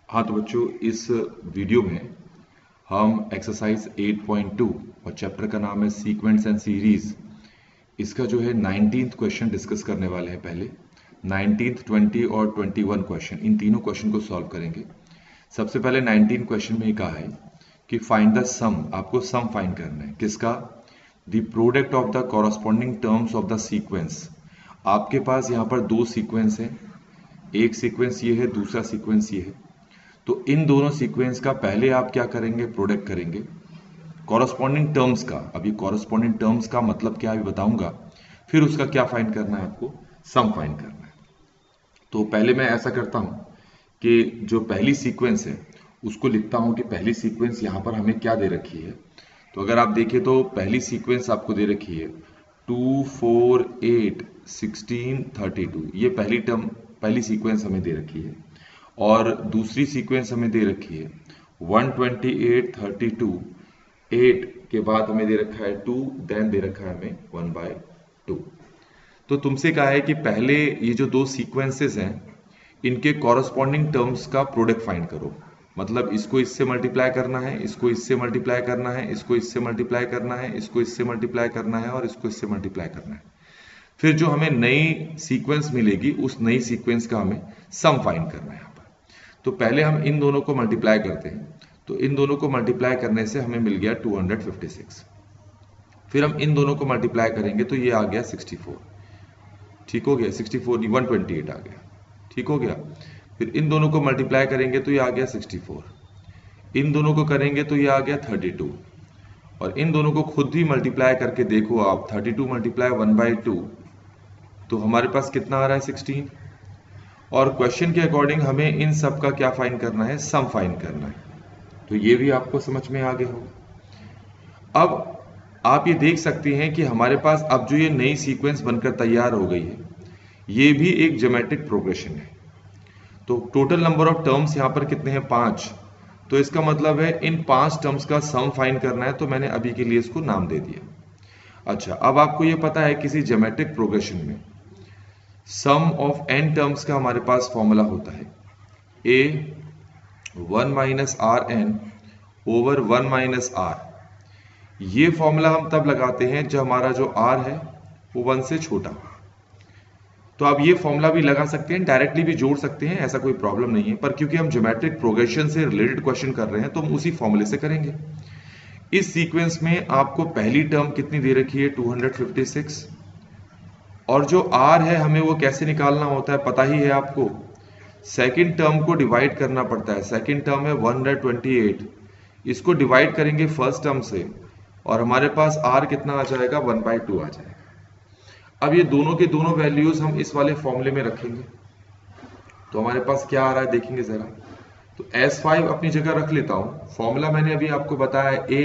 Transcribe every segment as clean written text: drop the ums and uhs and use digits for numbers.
हाँ तो बच्चों, इस वीडियो में हम एक्सरसाइज 8.2 और चैप्टर का नाम है सीक्वेंस एंड सीरीज, इसका जो है 19th क्वेश्चन डिस्कस करने वाले हैं। पहले 19th, 20 और 21 क्वेश्चन, इन तीनों क्वेश्चन को सॉल्व करेंगे। सबसे पहले 19 क्वेश्चन में ये कहा है कि फाइंड द सम, आपको सम फाइंड करना है। किसका? The product of the corresponding terms of the sequence. आपके पास यहाँ पर दो सीक्वेंस है, एक सीक्वेंस ये है, दूसरा सीक्वेंस ये है। तो इन दोनों सीक्वेंस का पहले आप क्या करेंगे? प्रोडक्ट करेंगे कॉरस्पॉन्डिंग टर्म्स का। अभी कॉरस्पॉन्डिंग टर्म्स का मतलब क्या है बताऊंगा। फिर उसका क्या फाइंड करना है आपको? सम फाइंड करना है। तो पहले मैं ऐसा करता हूं कि जो पहली सीक्वेंस है उसको लिखता हूं कि पहली सीक्वेंस यहां पर हमें क्या दे रखी है। तो अगर आप देखें तो पहली सीक्वेंस आपको दे रखी है 2, 4, 8, 16, 32। ये पहली टर्म, पहली सीक्वेंस हमें दे रखी है। और दूसरी सीक्वेंस हमें दे रखी है 128, 32। 8 के बाद हमें दे रखा है 2, देन दे रखा है हमें 1/2। तो तुमसे कहा है कि पहले ये जो दो सीक्वेंसेस हैं इनके कॉरस्पॉन्डिंग टर्म्स का प्रोडक्ट फाइंड करो। मतलब इसको इससे मल्टीप्लाई करना है, इसको इससे मल्टीप्लाई करना है, इसको इससे मल्टीप्लाई करना है, इसको इससे मल्टीप्लाई करना है और इसको इससे मल्टीप्लाई करना है। फिर जो हमें नई सीक्वेंस मिलेगी उस नई सीक्वेंस का हमें सम फाइंड करना है यहाँ पर। तो पहले हम इन दोनों को मल्टीप्लाई करते हैं। तो इन दोनों को मल्टीप्लाई करने से हमें मिल गया 256। फिर हम इन दोनों को मल्टीप्लाई करेंगे तो ये आ गया 64। ठीक हो गया? 64 नहीं, 128 आ गया। ठीक हो गया? फिर इन दोनों को मल्टीप्लाई करेंगे तो ये आ गया 64। इन दोनों को करेंगे तो ये आ गया 32। और इन दोनों को खुद ही मल्टीप्लाई करके देखो आप, 32 मल्टीप्लाई 1/2, तो हमारे पास कितना आ रहा है? 16। और क्वेश्चन के अकॉर्डिंग हमें इन सब का क्या फाइंड करना है? सम फाइंड करना है। तो ये भी आपको समझ में आ गया होगा। अब आप ये देख सकते हैं कि हमारे पास अब जो ये नई सीक्वेंस बनकर तैयार हो गई है ये भी एक ज्योमेट्रिक प्रोग्रेशन है। तो टोटल नंबर ऑफ टर्म्स यहाँ पर कितने हैं? 5। तो इसका मतलब है इन 5 टर्म्स का सम फाइंड करना है। तो मैंने अभी के लिए इसको नाम दे दिया। अच्छा, अब आपको ये पता है किसी ज्योमेट्रिक प्रोग्रेशन में सम ऑफ n टर्म्स का हमारे पास फॉर्मूला होता है a 1 minus R N over 1 minus R. ये फॉर्मूला हम तब लगाते हैं जब हमारा जो r है वो 1 से छोटा। तो आप ये फॉर्मूला भी लगा सकते हैं, डायरेक्टली भी जोड़ सकते हैं, ऐसा कोई प्रॉब्लम नहीं है। पर क्योंकि हम ज्योमेट्रिक प्रोग्रेशन से रिलेटेड क्वेश्चन कर रहे हैं तो हम उसी फॉर्मूले से करेंगे। इस सीक्वेंस में आपको पहली टर्म कितनी दे रखी है? 256। और जो r है हमें वो कैसे निकालना होता है पता ही है आपको। सेकंड टर्म को डिवाइड करना पड़ता है। सेकंड टर्म है 128, इसको डिवाइड करेंगे फर्स्ट टर्म से और हमारे पास r कितना आ जाएगा? 1/2 आ जाएगा। अब ये दोनों के दोनों वैल्यूज हम इस वाले फॉर्मूले में रखेंगे तो हमारे पास क्या आ रहा है देखेंगे जरा। तो S5 अपनी जगह रख लेता हूं। फॉर्मूला मैंने अभी आपको बताया a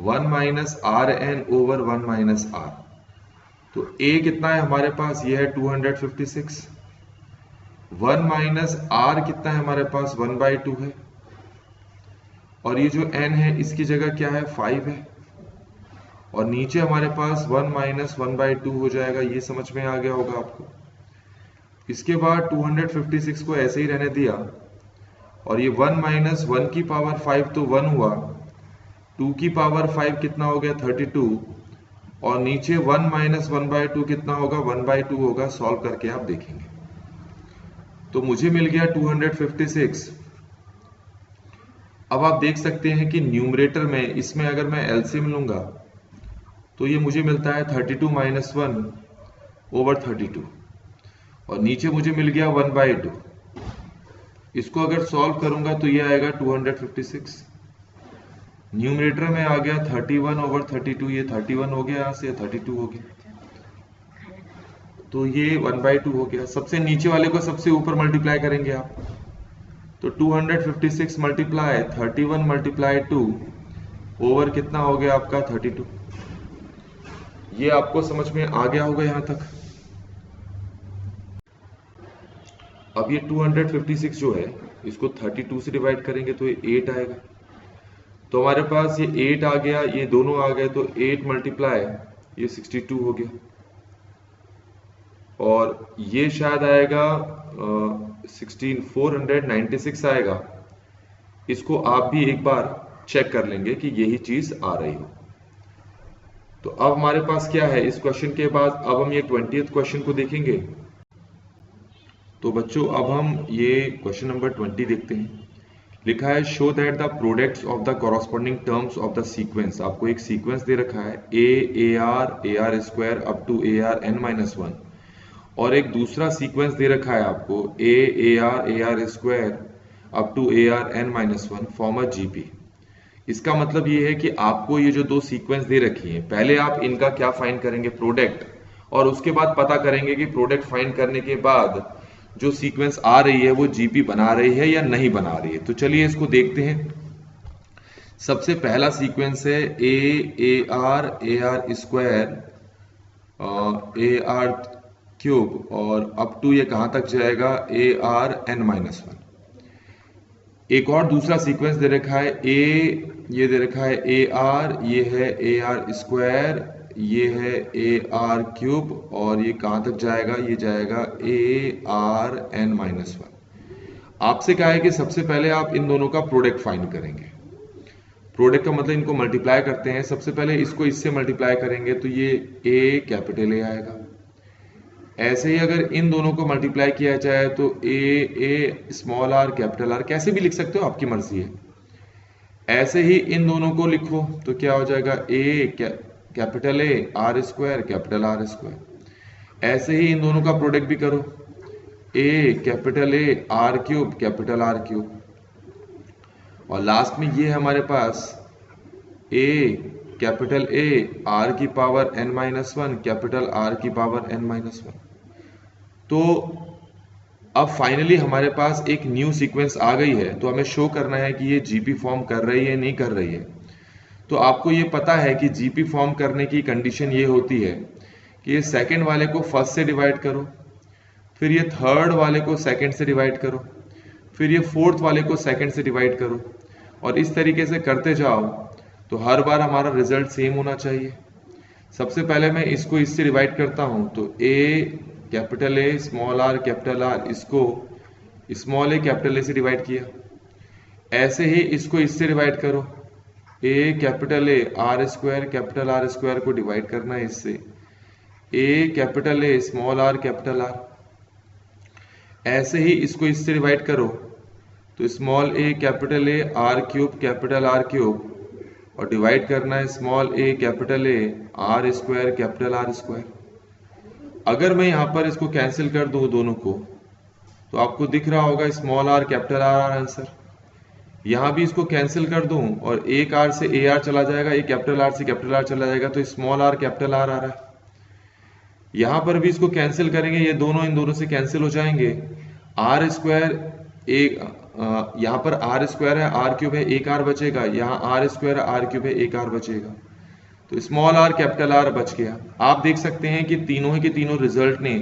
1 minus R N over 1 minus R. तो a कितना है हमारे पास? ये है 256। 1 माइनस आर कितना है हमारे पास? 1/2 है। और ये जो n है इसकी जगह क्या है? 5 है। और नीचे हमारे पास 1 माइनस 1/2 हो जाएगा। ये समझ में आ गया होगा आपको। इसके बाद 256 को ऐसे ही रहने दिया और ये 1 माइनस 1 की पावर 5 तो 1 हुआ, 2 की पावर 5 कितना हो गया? 32। और नीचे 1 माइनस 1/2 कितना होगा? 1/2 होगा। सॉल्व करके आप देखेंगे तो मुझे मिल गया 256। अब आप देख सकते हैं कि न्यूमरेटर में इसमें अगर मैं एलसीएम लूंगा तो ये मुझे मिलता है 32 माइनस 1 ओवर 32 और नीचे मुझे मिल गया 1/2। इसको अगर सॉल्व करूंगा तो ये आएगा 256। न्यूमरेटर में आ गया 31 ओवर 32, ये 31 हो गया, यहाँ से 32 हो गया, तो ये 1/2 हो गया। सबसे नीचे वाले को सबसे ऊपर मल्टीप्लाई करेंगे आप तो 256 मल्टीप्लाई 31 मल्टीप्लाई 2 ओवर कितना हो गया आपका? 32। ये आपको समझ में आ गया होगा यहां तक। अब ये 256 जो है इसको 32 से डिवाइड करेंगे तो ये 8 आएगा। तो हमारे पास ये 8 आ गया, ये दोनों आ गए तो 8 मल्टीप्लाई ये 62 हो गया। और ये शायद आएगा 16496 आएगा। इसको आप भी एक बार चेक कर लेंगे कि यही चीज आ रही हो। तो अब हमारे पास क्या है इस क्वेश्चन के बाद, अब हम ये 20th क्वेश्चन को देखेंगे। तो बच्चों अब हम ये क्वेश्चन नंबर 20 देखते हैं। लिखा है show that the products of the corresponding terms of the sequence. आपको एक सीक्वेंस दे रखा है a r square up to a r n minus one, और एक दूसरा सीक्वेंस दे रखा है आपको a r square up to a r n minus one form a GP. इसका मतलब ये है कि आपको ये जो दो सीक्वेंस दे रखी हैं, पहले आप इनका क्या फाइंड करेंगे, प्रोडक्ट, और उसके बाद पता करेंगे कि प्रोडक्ट फाइंड करने के बाद जो सीक्वेंस आ रही है वो जीपी बना रही है या नहीं बना रही है। तो चलिए इसको देखते हैं। सबसे पहला सीक्वेंस है a r square a r cube, और अप टू ये कहां तक जाएगा a r n minus one. एक और दूसरा सीक्वेंस दे रखा है ये दे रखा है ए आर, ये है ए आर स्क्वायर, ये है ए आर क्यूब, और ये कहां तक जाएगा, ये जाएगा a r n minus one. आपसे कहा है कि सबसे पहले आप इन दोनों का प्रोडक्ट फाइंड करेंगे। प्रोडक्ट का मतलब इनको मल्टीप्लाई करते हैं। सबसे पहले इसको इससे मल्टीप्लाई करेंगे तो ये ए कैपिटल ए आएगा। ऐसे ही अगर इन दोनों को मल्टीप्लाई किया जाए तो ए स्मॉल आर कैपिटल आर, कैसे भी लिख सकते हो, आपकी मर्जी है। ऐसे ही इन दोनों को लिखो तो क्या हो जाएगा a capital A r square capital R square. ऐसे ही इन दोनों का प्रोडक्ट भी करो, a capital A r cube capital R cube, और लास्ट में ये है हमारे पास ए कैपिटल ए आर की power n minus one capital R की पावर एन माइनस वन। तो अब फाइनली हमारे पास एक न्यू सीक्वेंस आ गई है, तो हमें शो करना है कि ये जीपी फॉर्म कर रही है नहीं कर रही है। तो आपको ये पता है कि जीपी फॉर्म करने की कंडीशन ये होती है कि ये सेकंड वाले को फर्स्ट से डिवाइड करो, फिर ये थर्ड वाले को सेकंड से डिवाइड करो, फिर ये फोर्थ वाले को सेकंड से डिवाइड करो, और इस तरीके से करते जाओ तो हर बार हमारा रिजल्ट सेम होना चाहिए। सबसे पहले मैं इसको इससे डिवाइड करता हूं, तो a capital A small r capital R, इसको स्मॉल ए कैपिटल ए से डिवाइड किया। ऐसे ही इसको इससे डिवाइड करो, a capital A r square capital R square को डिवाइड करना है इससे, a capital A small r capital R. ऐसे ही इसको इससे डिवाइड करो तो small a capital A r cube capital R cube, और डिवाइड करना है small a capital A r square capital R square. अगर मैं यहां पर इसको कैंसिल कर दूं दोनों को, तो आपको दिख रहा होगा small r capital our answer. यहां भी इसको कैंसिल कर दूं और एक आर से ए आर चला जाएगा, एक कैपिटल आर से कैपिटल आर चला जाएगा, तो स्मॉल आर कैपिटल आर आ रहा है। यहां पर भी इसको कैंसिल करेंगे, ये दोनों इन दोनों से कैंसिल हो जाएंगे। आर स्क्वायर एक, यहाँ पर आर स्क्वायर है आर क्यूब है, एक आर बचेगा, यहाँ आर स्क्वायर आर क्यूब है, एक आर बचेगा, तो स्मॉल आर कैपिटल आर बच गया। आप देख सकते हैं कि तीनों के तीनों रिजल्ट ने,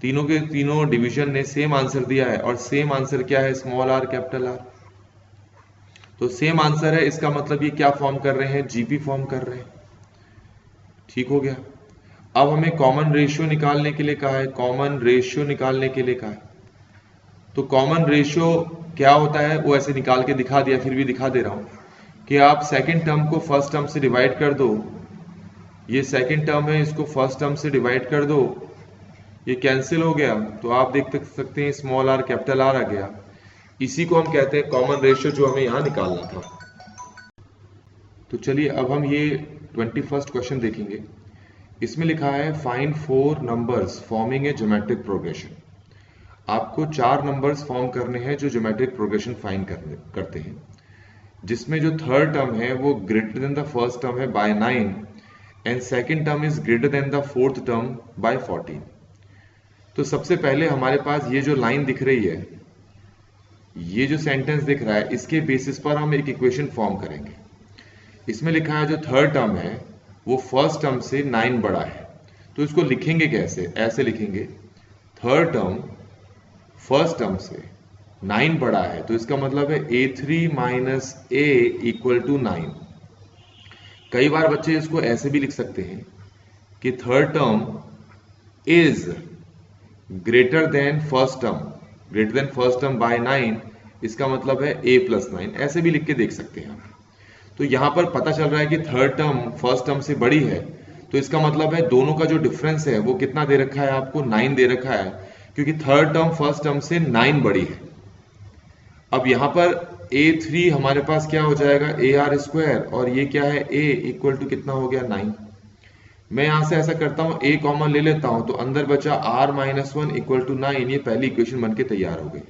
तीनों के तीनों डिवीजन ने सेम आंसर दिया है, और सेम आंसर क्या है, स्मॉल आर कैपिटल आर। तो सेम आंसर है, इसका मतलब ये क्या फॉर्म कर रहे हैं, जीपी फॉर्म कर रहे हैं। ठीक हो गया। अब हमें कॉमन रेशियो निकालने के लिए कहा है, कॉमन रेशियो निकालने के लिए कहा है। तो कॉमन रेशियो क्या होता है वो ऐसे निकाल के दिखा दिया, फिर भी दिखा दे रहा हूं कि आप सेकंड टर्म को फर्स्ट टर्म से डिवाइड कर दो। ये सेकंड टर्म है, इसको फर्स्ट टर्म से डिवाइड कर दो, ये कैंसिल हो गया, तो आप देख सकते हैं स्मॉल आर कैपिटल आर आ गया। इसी को हम कहते हैं कॉमन रेशियो, जो हमें यहां निकालना था। तो चलिए अब हम ये 21st क्वेश्चन देखेंगे। इसमें लिखा है find 4 numbers forming a geometric progression. आपको 4 नंबर्स फॉर्म करने हैं जो ज्योमेट्रिक प्रोग्रेशन फाइंड करते हैं, जिसमें जो थर्ड टर्म है वो greater than the first term है by 9, and second term is greater than the fourth term by 14। तो सबसे पहले हमारे पास ये जो लाइन दिख रही है, ये जो सेंटेंस दिख रहा है, इसके बेसिस पर हम एक इक्वेशन फॉर्म करेंगे। इसमें लिखा है जो थर्ड टर्म है वो फर्स्ट टर्म से 9 बड़ा है, तो इसको लिखेंगे कैसे, ऐसे लिखेंगे, थर्ड टर्म फर्स्ट टर्म से 9 बड़ा है, तो इसका मतलब है a3 minus a equal to 9। कई बार बच्चे इसको ऐसे भी लिख सकते हैं कि third term is greater then first term, greater than first term by 9, इसका मतलब है a प्लस 9, ऐसे भी लिख के देख सकते हैं आप। तो यहाँ पर पता चल रहा है कि थर्ड टर्म फर्स्ट टर्म से बड़ी है, तो इसका मतलब है दोनों का जो डिफरेंस है वो कितना दे रखा है आपको, 9 दे रखा है, क्योंकि थर्ड टर्म फर्स्ट टर्म से 9 बड़ी है। अब यहाँ पर a3 हमारे पास क्या हो जाएगा, AR स्क्वायर, और ये क्या है a इक्वल टू कितना हो गया 9। मैं यहां से ऐसा करता हूं, a कॉमन ले लेता हूं, तो अंदर बचा r माइनस 1 इक्वल टू 9, ये पहली इक्वेशन बनके तैयार हो गई।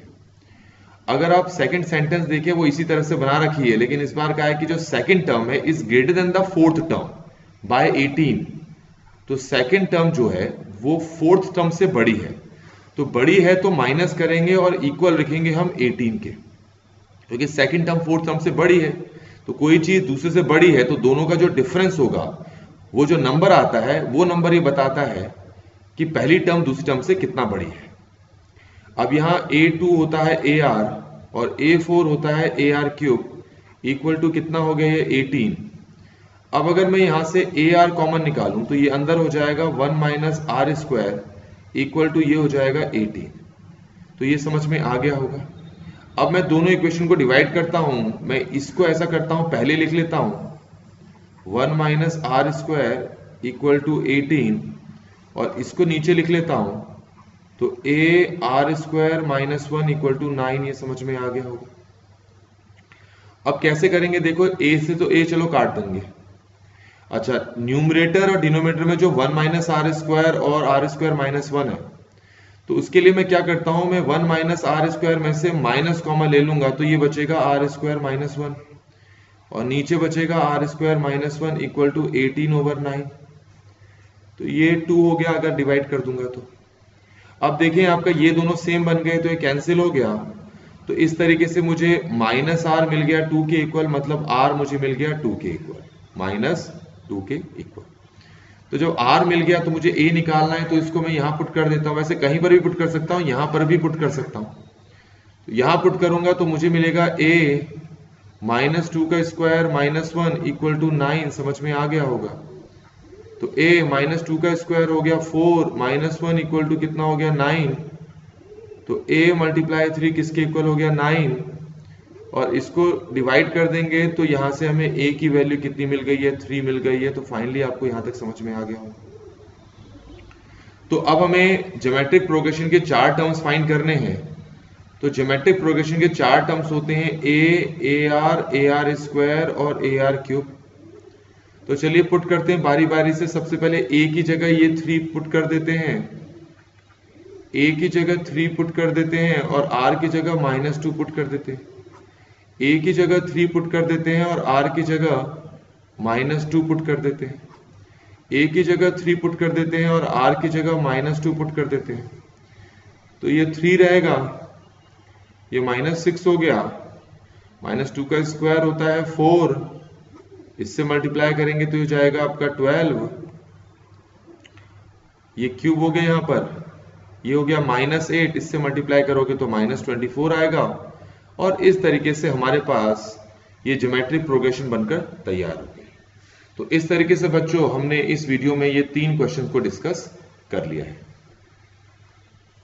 अगर आप सेकंड सेंटेंस देखें वो इसी तरह से बना रखी है, लेकिन इस बार क्या है कि जो सेकंड टर्म है is greater than the fourth term bye 18, तो सेकंड टर्म जो है वो फोर्थ टर्म से बड़ी है, तो बड़ी है तो माइनस करेंगे और इक्वल रखेंगे हम 18 के, क्योंकि सेकंड टर्म फोर्थ टर्म से बड़ी है, तो कोई चीज दूसरे से बड़ी है तो दोनों का जो डिफरेंस होगा, वो जो नंबर आता है वो नंबर ये बताता है कि पहली टर्म दूसरी टर्म से कितना बड़ी है। अब यहाँ a2 होता है AR और a4 होता है AR क्यूब, इक्वल टू कितना हो गया ये 18। अब अगर मैं यहां से AR कॉमन निकालूं तो ये अंदर हो जाएगा 1 minus r square equal to ये हो जाएगा 18, तो ये समझ में आ गया होगा। अब मैं दोनों इक्वेशन को डिवाइड करता हूं, मैं इसको ऐसा करता हूं, पहले लिख लेता हूं 1 minus r square equal to 18, और इसको नीचे लिख लेता हूं, तो a r square minus 1 equal to 9, ये समझ में आ गया होगा। अब कैसे करेंगे देखो, a से तो a चलो काट देंगे। अच्छा, न्यूमरेटर और डिनोमिनेटर में जो 1 माइनस आर स्क्वायर और आर स्क्वायर माइनस 1 है, तो उसके लिए मैं क्या करता हूं, मैं 1 माइनस आर स्क्वायर में से माइनस कॉमन ले लूंगा, तो ये बचेगा आर स्क्वायर माइनस 1, और नीचे बचेगा r square minus 1 equal to 18 over 9, तो ये 2 हो गया अगर डिवाइड कर दूंगा तो। अब देखें आपका ये दोनों सेम बन गए तो ये कैंसिल हो गया, तो इस तरीके से मुझे माइनस आर मिल गया 2 के इक्वल, मतलब आर मुझे मिल गया 2 के इक्वल, माइनस 2 के इक्वल। तो जब r मिल गया तो मुझे a निकालना है, तो इसको मैं यहां पुट कर देता हूं, वैसे कहीं पर भी पुट कर सकता हूं, यहां पर भी पुट कर सकता हूं। तो यहां पुट करूंगा तो मुझे मिलेगा a माइनस 2 का स्क्वायर माइनस 1 इक्वल टू 9, समझ में आ गया होगा। तो a माइनस 2 का स्क्वायर हो गया 4 माइनस 1 इक्वल टू कितना हो गया 9, तो a मल्टीप्लाई 3 किसके इक्वल हो गया 9, और इसको डिवाइड कर देंगे तो यहां से हमें a की वैल्यू कितनी मिल गई है, 3 मिल गई है। तो फाइनली आपको यहां तक समझ में आ गया होगा। तो अब हमें ज्योमेट्रिक प्रोग्रेशन के 4 टर्म्स फाइंड करने हैं। तो ज्योमेट्रिक प्रोग्रेशन के 4 टर्म्स होते हैं a आर स्क्वायर और आर क्यूब। तो चलिए पुट करते हैं बारी बारी से। सबसे पहले a की जगह ये 3 पुट कर देते हैं, a की जगह 3 पुट कर देते हैं, और r की जगह माइनस 2 पुट कर देते हैं। a की जगह 3 पुट कर देते हैं और r की जगह माइनस 2 पुट कर देते हैं। a की जगह 3 पुट कर देते हैं और r की जगह माइनस 2 पुट कर देते हैं। तो ये 3 रहेगा, ये माइनस 6 हो गया, माइनस 2 का स्क्वायर होता है 4, इससे मल्टीप्लाई करेंगे तो ये जाएगा आपका 12, ये क्यूब हो गया यहाँ पर, ये हो गया माइनस 8, इससे मल्टीप्लाई करोगे तो माइनस 24 आएगा। और इस तरीके से हमारे पास ये ज्योमेट्रिक प्रोग्रेशन बनकर तैयार हो गई। तो इस तरीके से बच्चों हमने इस वीडियो में ये 3 क्वेश्चन को डिस्कस कर लिया है।